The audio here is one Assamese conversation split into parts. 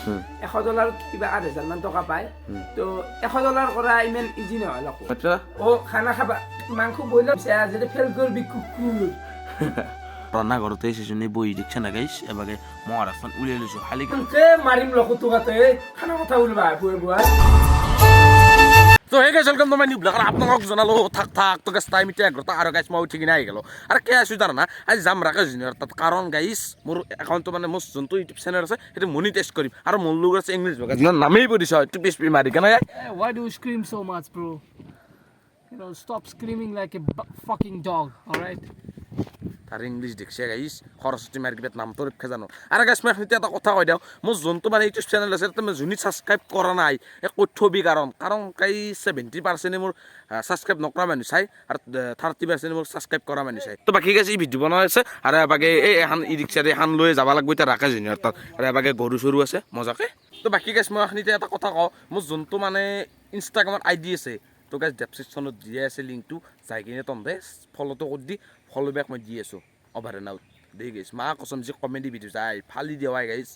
$100 কিবা 8,000 মান টকা পায় তো $100 কৰা ইমান ইজি নহয় লকো ও খানা খাবা মাংস বইলার যদি ফেল করবি কুকুর রান্না ঘরতে এসেছি বই দেখছে না গাইস এবারে মহারাষ্ট্র উলিয়ে লইছো খালি কে মারিম লকো তোকাতে খানা কথা বলবা বুয়ে বুয়া তো hey guys welcome to my new blog আর আপোনাক জনালো থাক তো গাইস টাইম ইটা 11টা আৰু গাইস মই উঠি কিনে আহি গেল আৰু কে আছো জানা না আজি যাম ৰাকেশ জুনিয়ৰ তাত কাৰণ গাইস মোৰ একাউণ্টটো মানে মোৰ যোনটো ইউটিউব চেনেল আছে সেইটো মনিটাইজ কৰিম আৰু মোৰ লগত আছে ইংলিছ ব্লগ নামেই পৰিছে এইটো পিছপি মাৰি কেনে Why do you scream so much, bro? You know, stop screaming like a fucking dog, alright? তাৰ ইংলিছ দেখছে গাইস সৰস্বতী মাৰ্কেট নামটো ৰেখে জানো আৰু গাইস মই এটা কথা কৈ দিওঁ মোৰ যোনটো মানে ইউটিউব চেনেল আছে তুমি যোনি সাবস্ক্ৰাইব কৰা নাই এক কঠবি কাৰণ গাইস 70% মোৰ সাবস্ক্ৰাইব নকৰা মানুহ চাই আৰু 30% মোৰ সাবস্ক্ৰাইব কৰা মানুহ চাই তো বাকি গাইস এই ভিডিঅ বনাই আছে আৰু বাকি এই এখন ই ৰিক্সাৰে এখন লৈ যাব লাগিব এতিয়া ৰাকেশ জুনিয়ৰ তাত আৰু বাকি গৰু চৰু আছে মজাকে তো বাকি গাইস মই এখনিতে এটা কথা কওঁ মোৰ যোনটো মানে ইনষ্টাগ্ৰামত আইডি আছে তো গাইস ডেসক্ৰিপশনত দিয়া আছে লিংকটো যাই কিনে তন্দে ফলোটো কৰি দি ফলো বেক মই দি আছো ওভার এন্ড আউট দে গাইস মা কসম যে কমেডি ভিডিও যাই ফালি দেওয়াই গাইস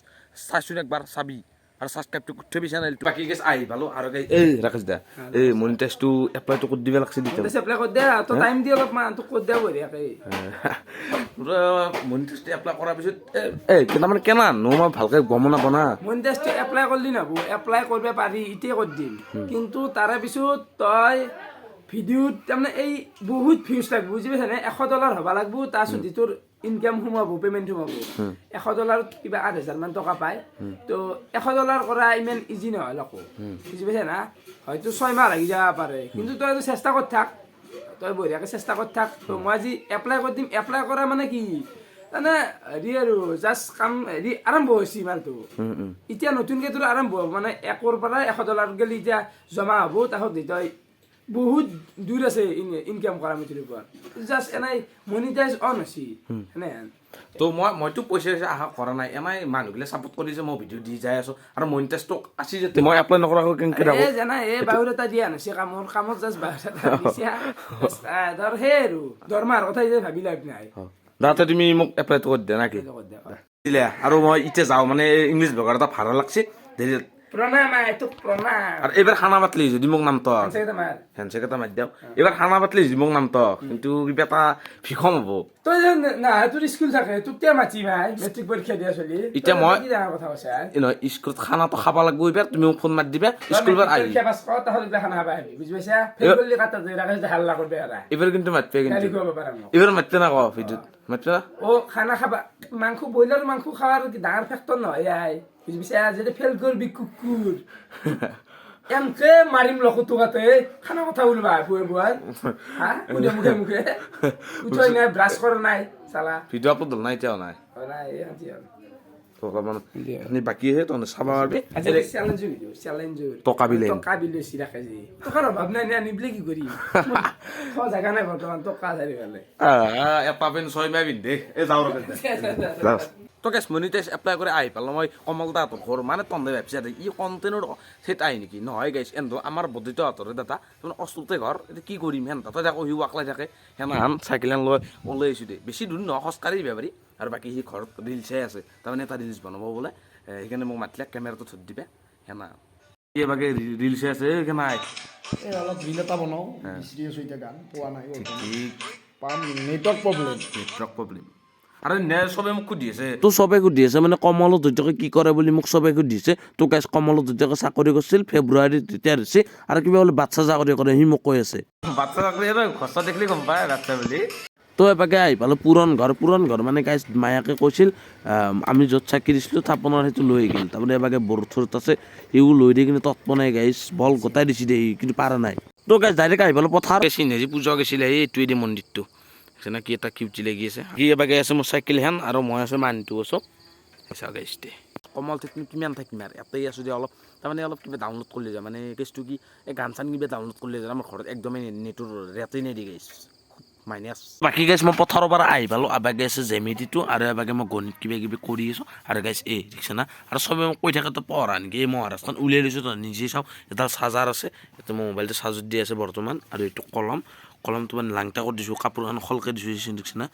চাইছুন একবার চাবি আর সাবস্ক্রাইব তো করতে চ্যানেলটো বাকি গাইস আই ভালো আর গাইস এই রাকেশ দা এই মনিটাইজটো এপ্লাই তো কৰি দিবা লাগছে দিতে এপ্লাই কৰি দে তো টাইম দি অলপ মান তো কৰি দে বঢ়িয়াকে মনিটাইজটো এপ্লাই কৰাৰ পিছত এই কেনা মানে কেনা নো মই ভালকে গম নাপাওঁ না মনিটাইজটো এপ্লাই করলি না এপ্লাই করবে পারি ইতে করে দিম কিন্তু তার পিছত তই ভিডিওত তাৰমানে এই বহুত ভিউজ লাগব বুজি পাইছ না $100 হবা লাগব তাৰ পিছত তোৰ ইনকাম সোমাব পেমেন্ট সোমাব $100 কিবা 8,000 মান টকা পায় তো $100 কৰা ইমান ইজি নহয় লকো বুজি পাইছ না হয়তো 6 মাহ লাগি যাব পাৰে কিন্তু তই চেষ্টা কৰি থাক তই বঢ়িয়াকে চেষ্টা কৰি থাক তো মই আজি এপ্লাই কৰি দিম এপ্লাই কৰা মানে কি মানে হেৰি আৰু জাষ্ট কাম হেৰি আৰম্ভ হৈছে মালটো এতিয়া নতুনকে তোৰ আৰম্ভ হ'ব মানে 1ৰ পৰা $100 গেলি এতিয়া জমা হ'ব তাহত তই বহুত দূৰ আছে ইনকাম কৰা মিটিৰ পৰা জাষ্ট এনেই মনিটাইজ অন হৈছে এনে তো মইতো পইচা আশা কৰা নাই এনাই মানুহগিলা সাপোৰ্ট কৰিছে মই ভিডিঅ' দি যাই আছো আৰু মনিটাইজটো আছে যে মই এপ্লাই নকৰাকৈ কেনেকৈ যাব এই জানা এই বাহুৰতা দিয়া নাছে কামত জাষ্ট বাহুৰতা দিছা ধৰ হে আৰু দৰমাৰ কথা যে ভাবি লাভ নাই দাতে তুমি মোক এপ্লাই কৰি দিয়া নাকি দিলে আৰু মই ইতে যাওঁ মানে ইংলিছ ব্লগাৰ এটা ভাড়া লাগছে দেৰি প্ৰণাম এইটো প্ৰণাম আৰু এইবাৰ খানা পাতলি যদি মোক নাম তো হেনছে এটা মাৰি দিওঁ এইবাৰ খানা পাতলি যদি মোক নাম তো কিন্তু কিবা এটা ভিষম হ'ব তই না তোৰ স্কুল থাকে তোক কিয় মাতি ভাই মেট্ৰিক পৰীক্ষা দিয়া চলি এতিয়া মই কি ডাঙৰ কথা কৈছা নহয় স্কুলত খানাটো খাব লাগিব এইবাৰ তুমি মোক ফোন মাৰি দিবা স্কুলৰ পৰা আহি পৰীক্ষা পাছ কৰ তাহলে খানা খাবা আহিবি বুজি পাইছা ফেল কৰিলে কাটা যায় ৰাকেশ হাল্লা কৰবে আৰু এইবাৰ কিন্তু মাতিবে কিন্তু গালি খুৱাব পাৰা মোক এইবাৰ মাতিতে না কওঁ ভিডিঅ'ত মাতিবা ও খানা খাবা মাংস বইলাৰ মাংস খাৱাৰ কি ডাঙৰ ফেক্টৰ নহয় আই বুজি পাইছা যদি ফেল করবি কুকুর এমকে মারিম লকো তোকাতে খানা কথা বলবা বুয়ে বুয়া হ্যাঁ মুখে মুখে উঠই নাই ব্রাশ করা নাই সালা ভিডিঅ' আপলোড হ'ল নাই এতিয়াও নাই নাই আজি অলপমান এনে বাকী হে তহঁতে চাব পাৰিবি চ্যালেঞ্জ টকা বিলে চিৰাখে যি টকাৰ অভাৱ নাই নিবলে কি কৰিম জাগা নাই বৰ্তমান টকা চাৰি পালে এটা পেন 6 মাহ পিন্ধে এই যাওঁ ৰ'বা তো গেছ মনিটাইজ এপ্লাই কৰি আহি পালোঁ মই কমল দাহঁতৰ ঘৰ মানে তহঁতে ভাবিছে ই কণ্টেনৰ চেট আহি নেকি নহয় গাইছ এনে আমাৰ বদ্ধিত হাতৰে দাদা তাৰমানে অস্তুতে ঘৰ এতিয়া কি কৰিম হেন তাতে আকৌ সি ৱাকলাই থাকে সেনাহান চাইকেলেন লৈ ওলাই আহিছোঁ দেই বেছি দূৰ নহয় খোজকাঢ়ি আহিব পাৰি আৰু বাকী সি ঘৰত ৰিলচে আছে তাৰমানে এটা ৰিলচ বনাব বোলে সেইকাৰণে মোক মাতিলে কেমেৰাটো থৈ দিবে সেনা এই বাকী ৰিলচে আছে সেইকাৰণে এই অলপ ৰিল এটা বনাওঁ বিচাৰি আছোঁ এতিয়া গান পোৱা নাই ঠিক পাম নেটৱৰ্ক প্ৰব্লেম আৰু চবে মোক সুধি আছে তো চবে সুধি আছে মানে কমলত ধৈৰ্যকে কি কৰে বুলি মোক চবে সুধিছে তো গাইছ কমলত ধৈৰ্যকে চাকৰি কৰিছিল ফেব্ৰুৱাৰীত ৰিটায়াৰ হৈছে আৰু কিবা বোলে বাচ্চা চাকৰি কৰে সি মোক কৈ আছে বাচ্চা চাকৰি ঘৰচা দেখিলে গম পায় বাচ্চা বুলি তো এপাকে আহি পালোঁ পুৰণ ঘৰ মানে গাইছ মায়াকে কৈছিল আমি য'ত চাকি দিছিলোঁ থাপনৰ সেইটো লৈ গ'ল তাৰমানে এবাকে বৰুথ চৰুত আছে সিও লৈ দি কিনে তৎপনাই গাইছ বল গোটাই দিছে দে কিন্তু পাৰা নাই তো গাইছ ডাইৰেক্ট আহি পালোঁ পথাৰ চিনেজি পূজা গৈছিলে এইটোৱে দি মন্দিৰটো না কি এটা কিউটি লাগি আছে কি এবাৰ আছে মোৰ চাইকেল হেন আৰু মই আছোঁ মানুহটো আছোঁ পইচা গাইছে কমল থাকিম কিমান থাকিম আৰু এটাই আছোঁ যে অলপ তাৰমানে অলপ কিবা ডাউনলোড কৰিলে যায় মানে কেছটো কি এই গান চান কিবা ডাউনলোড কৰিলে যায় আমাৰ ঘৰত একদমেই নেটৰ ৰেটেই নেদি গাইছ মাইনাছ বাকী গাইছ মই পথাৰৰ পৰা আহি পালোঁ এবাগে আছে জেমিটিটো আৰু এবাগে মই গণিত কিবা কিবি কৰি আছোঁ আৰু গাইছ এই দেখিছে না আৰু চবে মোক কৈ থাকে তই পঢ়া নেকি এই মহাৰাষ্ট্ৰখন উলিয়াই লৈছোঁ তই নিজেই চাওঁ এডাল চাৰ্জাৰ আছে এতিয়া মোৰ মোবাইলটো চাৰ্জত দি আছে বৰ্তমান আৰু এইটো কলমটো মানে লাংটা কৰি দিছোঁ কাপোৰখন খলকৈ দিছোঁ দেখিছে না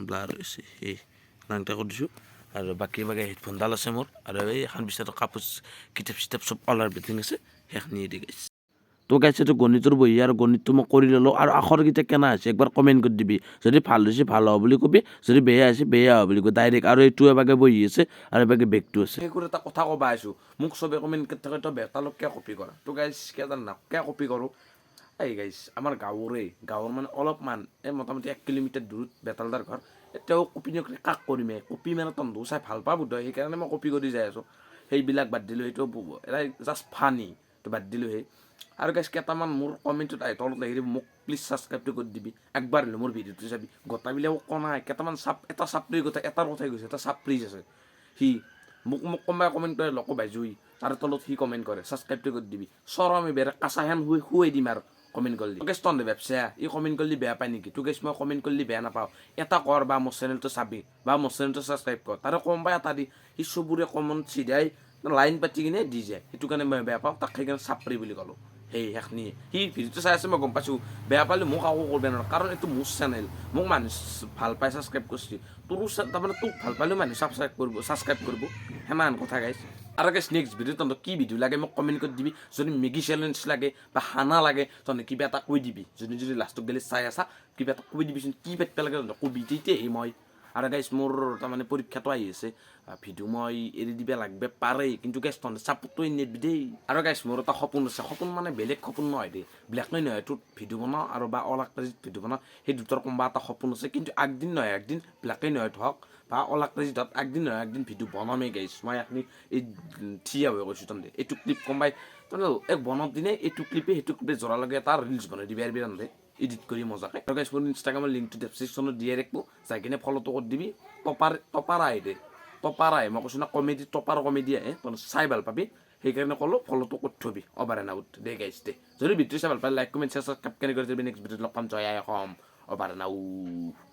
ব্লাৰ হৈছে এই লাংটা কৰি দিছোঁ আৰু বাকী হেডফোনডাল আছে মোৰ আৰু এই এখন বিচনাত কাপোৰ কিতাপ চিতাপ চব অলাৰ বেটিং আছে সেইখিনি দি গাইছ তো গাইছ এইটো গণিতৰ বহি আৰু গণিতটো মই কৰি ল'লোঁ আৰু আখৰকেইটা কেনে হৈছে একবাৰ কমেণ্ট কৰি দিবি যদি ভাল হৈছে ভাল হ'ব বুলি কবি যদি বেয়া হৈছে বেয়া হ'ব বুলি কবি ডাইৰেক্ট আৰু এইটো এবাগে বহি আছে আৰু এবাগে বেগটো আছে সেইবোৰ এটা কথা ক'ব আহিছোঁ মোক চবে কমেণ্ট কৰি থাকে তই বেটালক কিয় কপি কৰা তো গাইছ কেইজন নাক কিয় কপি কৰোঁ এই গাইছ আমাৰ গাঁৱৰ মানে অলপমান এই মোটামুটি 1 কিলোমিটাৰ দূৰত বেতালদাৰ ঘৰ এতিয়াও কপি নকৰি কাক কৰিমে কপি মানে তন্ধু চাই ভাল পাব বোধ হয় সেইকাৰণে মই কপি কৰি যাই আছোঁ সেইবিলাক বাদ দিলোঁ সেইটো এটা জাষ্ট ফানি তো বাদ দিলোঁ সেই আৰু গাইছ কেইটামান মোৰ কমেণ্টত আহি তলত আহি মোক প্লিজ ছাবস্ক্ৰাইবটো কৰি দিবি একবাৰ হ'লেও মোৰ ভিডিঅ'টো চাবি গোটাবিলাক কণাই কেইটামান এটা চাপৰি গোটাই এটাৰ কথাই কৈছে এটা চাপৰিজ আছে সি মোক কোনোবাই কমেণ্ট কৰে লকো বাইজুই তাৰ তলত সি কমেণ্ট কৰে ছাবস্ক্ৰাইবটো কৰি দিবি চৰমে বেৰে কাঁচাহেন শুৱাই দিম আৰু কমেণ্ট কৰিলি তোকেছ তহঁতে বেবচা ই কমেণ্ট কৰিলে বেয়া পায় নেকি তোকেছ মই কমেণ্ট কৰিলে বেয়া নাপাওঁ এটা কৰ বা মোৰ চেনেলটো চাবি বা মোৰ চেনেলটো ছাবস্ক্ৰাইব কৰ তাৰে কোনোবাই এটা দি সি চবৰে কমেণ্ট চিধাই লাইন পাতি কিনে দি যায় সেইটো কাৰণে মই বেয়া পাওঁ তাক সেইকাৰণে চাপৰি বুলি ক'লোঁ সেইখিনিয়ে সি ভিডিঅ'টো চাই আছে মই গম পাইছোঁ বেয়া পালে মোক আকৌ কৰিব নোৱাৰোঁ কাৰণ এইটো মোৰ চেনেল মোক মানুহ ভাল পাই ছাবস্ক্ৰাইব কৰিছে তোৰো তাৰমানে তোক ভাল পালেও মানুহ ছাবস্ক্ৰাইব কৰিব সেনেহেন কথা গাইছ আৰু গাইছ নেক্সট ভিডিঅ' তহঁতক কি ভিডিঅ' লাগে মোক কমেণ্ট কৰি দিবি যদি মেগী চেলেঞ্জ লাগে বা খানা লাগে তহঁতে কিবা এটা কৈ দিবি যদি লাষ্টত গ'লে চাই আছা কিবা এটা কৈ দিবিচোন কি পাতিব লাগে তহঁতক কবি তেতিয়াহে মই আৰু গাইছ মোৰ তাৰমানে পৰীক্ষাটো আহি আছে ভিডিঅ' মই এৰি দিব লাগবে পাৰে কিন্তু গাইছ তহঁতে ছাপোৰ্টটো নিদিবি দেই আৰু গাইছ মোৰ এটা সপোন আছে সপোন মানে বেলেগ সপোন নহয় দেই ব্লেক নহয় তোৰ ভিডিঅ' বনাওঁ আৰু বা অলাক্ৰাজিত ভিডিঅ' বনাওঁ সেই দুটাৰ কোনোবা এটা সপোন আছে কিন্তু একদিন নহয় একদিন ব্লেকেই নহয় হওক বা অলাক্ৰাজিত হওক একদিন নহয় একদিন ভিডিঅ' বনামেই গাইছ মই আপুনি এই থিয়া হৈ কৈছোঁ তহঁতে এইটো ক্লিপ কোনোবাই তহঁতে এক বনত দিনে এইটো ক্লিপে সেইটো ক্লিপে জোৰা লগে এটা ৰিলচ বনাই দিবি আৰু বিৰান্ধে এডিট কৰি মজাকৈ আৰু গাইছ মোৰ ইনষ্টাগ্ৰামৰ লিংকটো ডেছক্ৰিপশ্যনত দিয়ে ৰাখিব যাই কিনে ফ'ল'টো কৰি দিবি টপাৰ আহে দে টপাৰ আহে মই কৈছোঁ না কমেডি টপাৰ কমেডি আহে তই চাই ভাল পাবি সেইকাৰণে ক'লোঁ ফ'ল'টো কৰি থবি অভাৰ এণ্ড আউট দে গাইছ দে যদি ভিডিঅ' চাই ভাল পালে লাইক কমেণ্ট শ্বেয়াৰ ছাবস্ক্ৰাইব কৰি দিবি নেক্সট ভিডিঅ'ত লগ পাম জয় আই অসম অভাৰ এণ্ড আউট